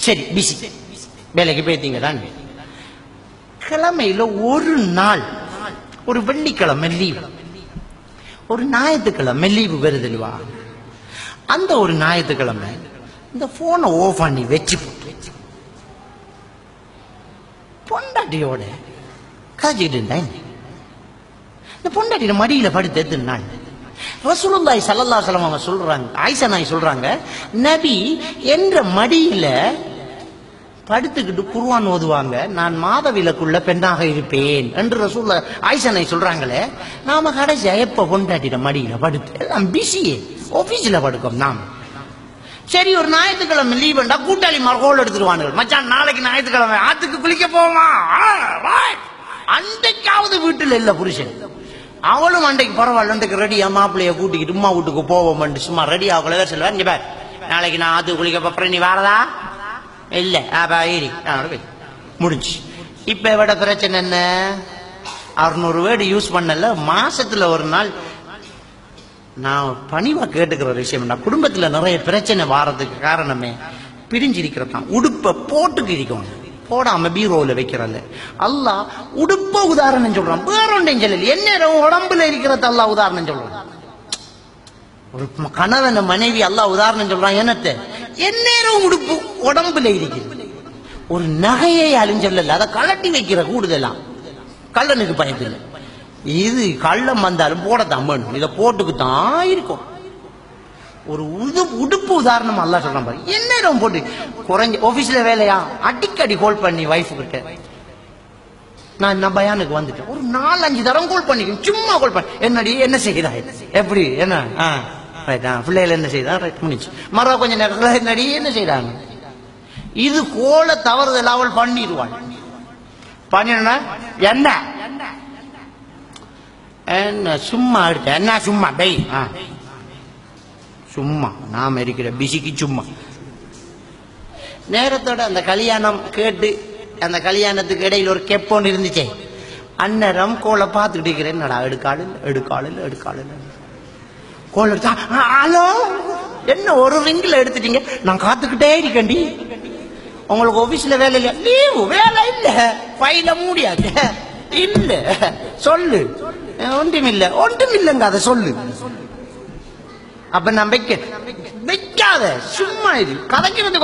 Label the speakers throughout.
Speaker 1: சரி பிசி வேலைக்கு போயிட்டீங்க தான். கிழமையில ஒரு நாள், ஒரு வெள்ளிக்கிழமை லீவு, ஒரு ஞாயிற்றுக்கிழமை லீவு வருதுல்வா. அந்த ஒரு ஞாயிற்றுக்கிழமை இந்த போனை ஓஃப் பண்ணி வச்சு போட்டு பொண்டாட்டியோட கதைச்சிக்கிட்டு இருந்தேன். இந்த பொண்டாட்டியோட மடியில படுத்து எத்துனாள். ரசூலுல்லாஹி ஸல்லல்லாஹு அலைஹி வஸல்லம் அவங்க சொல்றாங்க, ஆயிஷா நாய் சொல்றாங்க, நபி என்ற மடியில படுத்துக்கிட்டு குர்ஆன் ஓதுவாங்க, நான் மாதவிலக்குள்ள பெண்ணாக இருப்பேன் என்று ரசூலுல்லாஹ் ஆயிஷா நாய் சொல்றாங்களே. நாம கடைசியா எப்ப பொண்டாட்டியோட மடியில படுத்து எல்லாம் பிஸியே ஆபீஸ்ல படுக்கும் நாம. சரி ஒரு ஞாயிற்றுக்கிழமை லீவ் வேண்டா கூட்டாளி கோல் எடுத்துருவானுங்க, மச்சான் நாளைக்கு ஞாயிற்றுக்கிழமை ஆத்துக்கு குளிக்க போமா, அன்றைக்காவது வீட்டுல இல்ல புருஷன். அவளும் அன்றைக்கு பரவாயில்ல, அன்றைக்கு ரெடியா மாப்பிள்ளைய கூட்டிக்கிட்டு உமா வீட்டுக்கு போவோம் சும்மா ரெடி ஆகல சொல்லுவேன். இங்க பார், நாளைக்கு நான் ஆத்துக்கு குளிக்க போறேன், நீ வரதா இல்ல ஏறி முடிஞ்சு. இப்ப விட பிரச்சனை என்ன, 600 வேர்டு யூஸ் பண்ணல, மாசத்துல ஒரு நாள். நான் பணிவா கேட்டுக்கிற விஷயம், நான் குடும்பத்துல நிறைய பிரச்சனை வாரதுக்கு காரணமே பிரிஞ்சிருக்கிறதான். உடுப்ப போட்டுக்கு இருக்கணும், போடாம பீரோல வைக்கிறல்ல. அல்லாஹ் உடுப்ப உதாரணம் சொல்றான், வேற ஒன்றையும் சொல்லல. என்ன உடம்புல இருக்கிறது அல்லாஹ் உதாரணம் சொல்றான். ஒரு கணவன் மனைவி அல்லாஹ் உதாரணம் சொல்றான். என்னத்த எந்நேரம் உடுப்பு உடம்புல இருக்குது. ஒரு நகையை அழிஞ்சொல்ல, அதை கலட்டி வைக்கிற கூடுதலாம் கள்ளனுக்கு பயத்துல. இது கள்ளம் வந்தாலும் போடத்தான் வேணும், இதை போட்டுக்குத்தான் இருக்கும். ஒரு உடுப்பு உதாரணம் அல்லாஹ் சொல்றான் பாரு. எந்நேரம் போட்டு குறைஞ்ச ஆபீஸ்ல வேலையா அடிக்கடி கால் பண்ணி வைஃப் கிட்ட, நான் பயானுக்கு வந்துட்டேன், ஒரு 4-5 தரம் கால் பண்ணி சும்மா கால் பண்ணி, என்னடி என்ன செய்தா, எப்படி என்ன பிள்ளைகள் என்ன செய்தா, ரைட் முடிஞ்சு. மற கொஞ்ச நேரத்தில் என்னடி என்ன செய்தாங்க. இது கோல தவறுதல் அவள் பண்ணிடுவாள். பண்ணினா என்ன என்ன சும்மா எடுத்த என்ன சும்மா பை சும்மா நாம இருக்கிற பிசிக்கு சும்மா. நேரத்தோட அந்த கல்யாணம் கேட்டு, அந்த கல்யாணத்துக்கு இடையில ஒரு கெப்போன்னு இருந்துச்சே, அந்நேரம் கோலை பார்த்துக்கிட்டு இருக்கிறேன். நடா எடுக்காளில் கோல் எடுத்தா, ஹலோ என்ன ஒரு ரிங்கில் எடுத்துட்டீங்க, நான் காத்துக்கிட்டே இருக்கேன்டி, உங்களுக்கு ஆபீஸ்ல வேலை இல்லையா, லீவு வேலை இல்ல, பையில மூடியாச்சு இல்ல, சொல்லு ஒன்றுமில்லைங்க, அதை சொல்லு. அப்ப நான் வைக்காத சும்மா இது கதைக்கிறது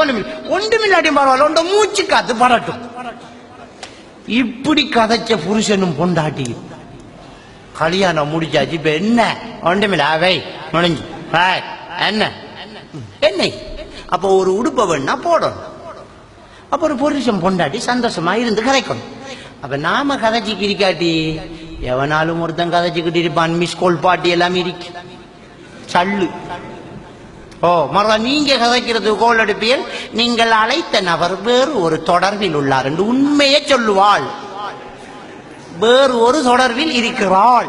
Speaker 1: ஒன்றுமில்லாட்டியும் பரவாயில்ல, ஒன்ற மூச்சு காத்து படட்டும். இப்படி கதைச்ச புருஷனும் பொண்டாட்டி கல்யாணம் முடிச்சாச்சு. இப்ப என்ன ஒன்றுமில்ல அவை முடிஞ்சு என்ன என்ன. அப்ப ஒரு உடுப்ப வேணா போடணும். அப்ப ஒரு புருஷன் பொண்டாட்டி சந்தோஷமா இருந்து கதைக்கணும். அப்ப நாம கதைச்சிக்கு இருக்காட்டி எவனாலும் ஒருத்தன் கதைச்சுக்கிட்டு இருப்பான். மிஸ் கோல் பாட்டி எல்லாம் இருக்கு சல்லு. மற நீங்க கதைக்கிறது கோல் எடுப்பீர்கள், நீங்கள் அழைத்த நபர் வேறு ஒரு தொடர்பில் உள்ளார் என்று உண்மையை சொல்லுவாள். வேறு ஒரு தொடர்பில் இருக்கிறாள்,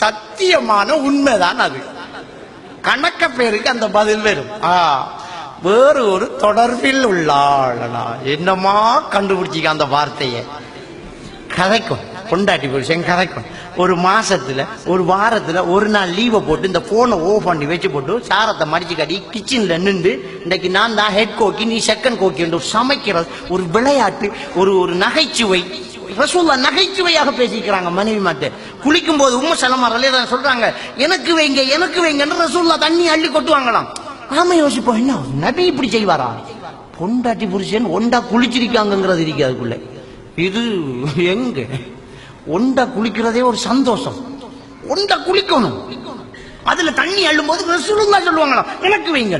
Speaker 1: சத்தியமான உண்மைதான் அது. கணக்க பேருக்கு அந்த பதில் வரும், வேறு ஒரு தொடர்பில் உள்ளாள். என்னமா கண்டுபிடிச்சிக்க அந்த வார்த்தையை. கதைக்கும் பொண்டாட்டி புருஷன் கதைக்கும். ஒரு மாசத்துல ஒரு வாரத்துல ஒரு நாள் லீவை போட்டு இந்த போனை ஓஃப் பண்ணி வச்சு போட்டு சாரத்தை மடிச்சு கட்டி கிச்சன்ல நின்று, இன்னைக்கு நான் தான் ஹெட் கோக்கி நீ செகண்ட் கோக்கி என்று சமைக்கிறது ஒரு விளையாட்டு, ஒரு நகைச்சுவை. ரசூலுல்லாஹ் நகைச்சுவையாக பேசிக்கிறாங்க மனைவி மாட்ட. குளிக்கும் போது உம்மு சலமா ரலியல்லாஹு சொல்றாங்க, எனக்கு வைங்கன்னு ரசூலுல்லாஹ் தண்ணி அள்ளி கொட்டுவாங்களாம். நாம யோசிப்போம், என்ன நபி இப்படி செய்வாரா? பொண்டாட்டி புருஷன் ஒண்டா குளிச்சிருக்காங்கிறது இருக்கு அதுக்குள்ள. இது எங்க ஒண்டா குளிக்கிறதே ஒரு சந்தோஷம். ஒண்டா குளிக்கணும், அதுல தண்ணி அள்ளும் போது ரசூலுல்லாஹ் சொல்லுவாங்களாம், எனக்கு வைங்க.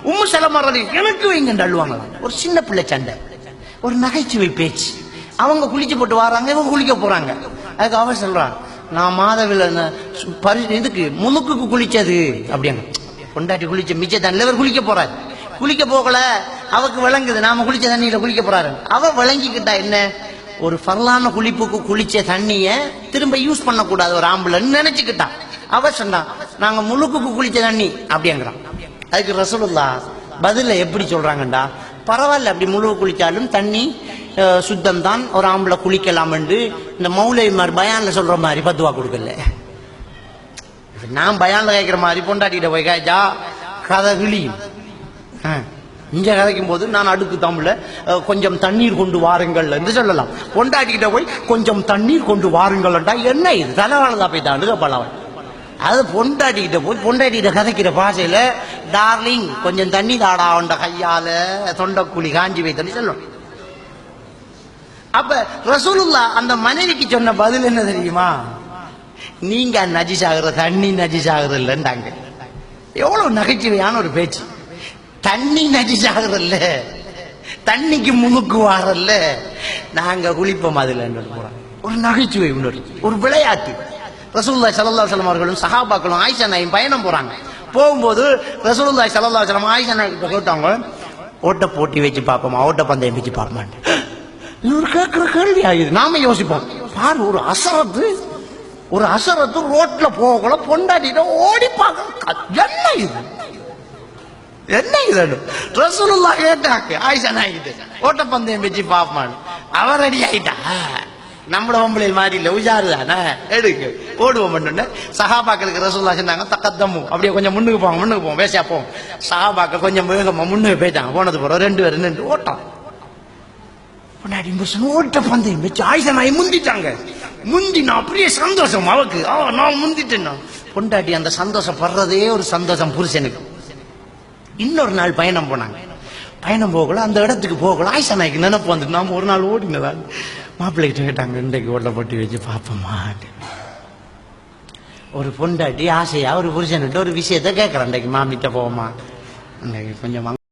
Speaker 1: உம்மு சலமா ரலியல்லாஹு எனக்கு வைங்கன்னு அள்ளுவாங்களாம். ஒரு சின்ன பிள்ளை சண்டை, ஒரு நகைச்சுவை பேச்சு. அவங்க குளிச்சு போட்டு வராங்க, இவங்க குளிக்க போறாங்க. அதுக்கு அவ சொல்றான், நான் மாதவில இதுக்கு முழுக்குக்கு குளிச்சது அப்படிங்க. பொண்டாட்டி குளிச்ச மிச்ச தண்ணில இவர் குளிக்க போறாரு. குளிக்க போகல, அவக்கு விளங்குது நாம குளிச்ச தண்ணியில குளிக்க போறாரு. அவ விளங்கிக்கிட்டா என்ன, ஒரு ஃபர்லான குளிப்புக்கு குளிச்ச தண்ணிய திரும்ப யூஸ் பண்ணக்கூடாது ஒரு ஆம்புலன்னு நினைச்சுக்கிட்டான். அவ சொன்னான், நாங்க முழுக்குக்கு குளிச்ச தண்ணி அப்படிங்கிறான். அதுக்கு ரசூலுல்லாஹ் பதில எப்படி சொல்றாங்கண்டா, பரவாயில்ல அப்படி முழு குளிச்சாலும் தண்ணி சுத்தம் தான், ஒரு ஆம்பளை குளிக்கலாம் என்று இந்த மௌலை மாதிரி பயான்ல சொல்ற மாதிரி பத்துவா கொடுக்கல. நான் பயான்ல கேட்கிற மாதிரி பொண்டாட்டிகிட்ட போய் கேட்டா கதை கிளியும். இங்க கதைக்கும் போது நான் அடுக்கு தமிழ்ல கொஞ்சம் தண்ணீர் கொண்டு வாருங்கள் என்று சொல்லலாம். பொண்டாட்டிக்கிட்ட போய் கொஞ்சம் தண்ணீர் கொண்டு வாருங்கள்டா என்ன இது தலைவானதா போய் தாண்டு கப்பலாம். அது பொண்டாட்டிக்கிட்ட போய் பொண்டாட்டிகிட்ட கதைக்கிற பாஷையில டார்லிங் கொஞ்சம் தண்ணி தாடா உண்ட கையால தொண்டக்குழி காஞ்சி வைத்தன்னு சொல்லணும். அப்ப ரசூலுல்லாஹ் அந்த மனைவிக்கு சொன்ன பதில் என்ன தெரியுமா? நீங்க நஜிசாகிற தண்ணி நஜிசாகிற இல்லைன்றாங்க. எவ்வளவு நகைச்சுவையான ஒரு பேச்சு. தண்ணி நஜிசாகிறல்ல, தண்ணிக்கு முழுக்கு வாரல்ல, நாங்க குளிப்போம் அதுல போறோம். ஒரு நகைச்சுவை, ஒரு விளையாட்டு. ரசூலுல்லாஹி ஸல்லல்லாஹு அலைஹி வஸல்லம் அவர்களும் சஹாபாக்களும் ஆயிஷா நாயும் பயணம் போறாங்க. போகும்போது ரசூலுல்லாஹி ஸல்லல்லாஹு அலைஹி வஸல்லம் ஆயிஷா நாய்கிட்ட கேட்டாங்க, ஓட்ட போட்டி வச்சு பார்ப்போமா, ஓட்ட பந்தயம் வச்சு பார்ப்போமா? இவர் கேட்கிற கேள்வி ஆகுது. நாம யோசிப்போம், பாரு ஒரு அசரத்து ரோட்ல போகல பொண்டாட்டிட்ட ஓடி பார்க்க என்ன இது என்ன இது? ரசூலுல்லாஹ் கேட்டாங்க ஆயிஷா நாய்கிட்ட, ஓட்ட பந்தயம் வச்சு பார்ப்போம். அவர் ரெடி ஆயிட்டா. நம்மள பொம்பளை மாதிரி இல்ல, உஜாரு தானே, எடுக்கு ஓடுவோம். சஹாபாக்களுக்கு ரசூலுல்லாஹ் சொன்னாங்க, தக்கத்தம்மு, அப்படியே கொஞ்சம் முன்னுக்கு போவோம் வேசியா போவோம். சஹாபாக்கள் கொஞ்சம் வேகமா முன்னுக்கு போயிட்டாங்க. போனது போறோம் 2 பேரும் 2 ஓட்டம். ஓட்ட பந்தயம் வச்சு ஆயிஷா நாய் முந்திட்டாங்க. முந்தினா அப்படியே சந்தோஷம் அவக்கு, நான் முந்திட்டேன். பொண்டாட்டி அந்த சந்தோஷம் படுறதே ஒரு சந்தோஷம் புருஷனுக்கு. இன்னொரு நாள் பயணம் போனாங்க. பயணம் போகல, அந்த இடத்துக்கு போகல. ஆயிஷா நாய்க்கு நினைப்பு வந்துட்டு நாம ஒரு நாள் ஓடினதா மாப்பிள்ளைகிட்ட கேட்டாங்க, இன்றைக்கு ஓட்டை போட்டி வச்சு பார்ப்போமா. ஒரு பொண்டாட்டி ஆசையா ஒரு புருஷன்கிட்ட ஒரு விஷயத்த கேட்கறேன், இன்றைக்கு மாமிட்ட போவோமா, இன்றைக்கு கொஞ்சம்